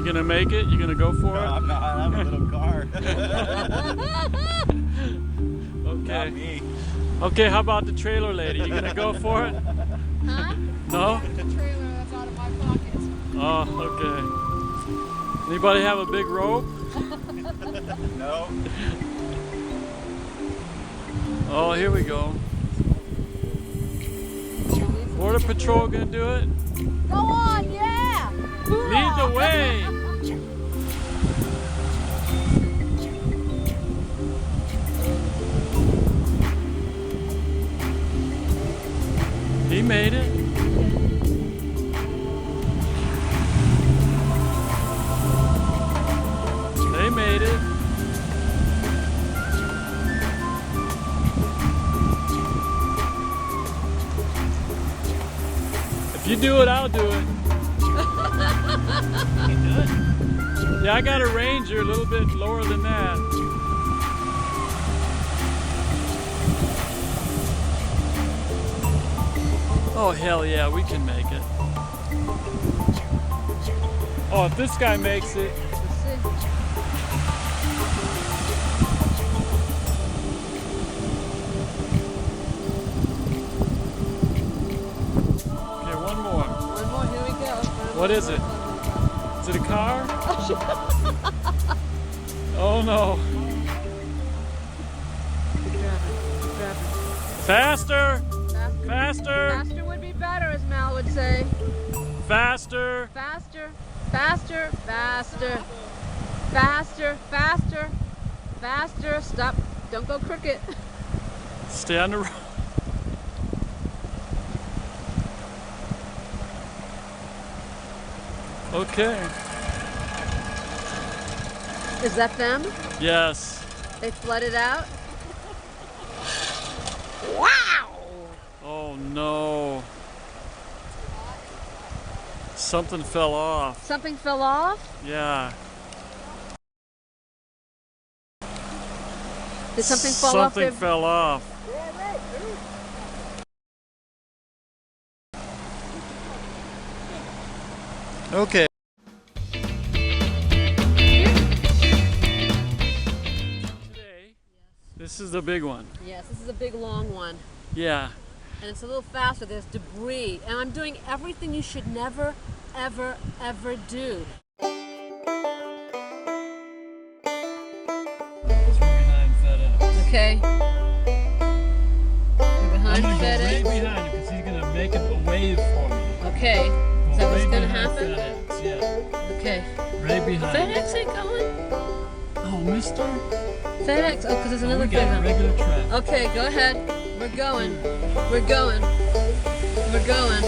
You gonna make it? You gonna go for No, it? I'm not. I have a little car. Okay. Not me. Okay, how about the trailer lady? You gonna go for it? Huh? No? The trailer that's out of my pocket. Oh, okay. Anybody have a big rope? No. Oh, here we go. Border Patrol gonna do it? Go on, yeah! Lead the way! He made it. They made it. If you do it, I'll do it. Yeah, I got a Ranger a little bit lower than that. Oh, hell yeah, we can make it. Oh, if this guy makes it. Okay, one more. One more, here we go. What is it? Is it a car? Oh no. Faster! Faster! Faster would be better, as Mal would say. Faster! Faster, faster, faster, faster, faster, faster. Stop. Don't go crooked. Stay on the road. Okay. Is that them? Yes. They flooded out? Wow! Oh no. Something fell off. Something fell off? Yeah. Did something fall off Something their... fell off. Okay. Today, this is the big one. Yes, this is a big long one. Yeah. And it's a little faster. There's debris. And I'm doing everything you should never, ever, ever do. It's behind FedEx. Okay? You're behind I'm gonna go way FedEx. behind him because he's gonna make a wave for me. Okay. Is that what's Way gonna behind happen? FedEx, yeah. Okay. Right behind. FedEx ain't going. Oh, mister. FedEx. Oh, because there's Oh, another we got big one. regular traffic. Okay, go ahead. We're going. We're going. We're going.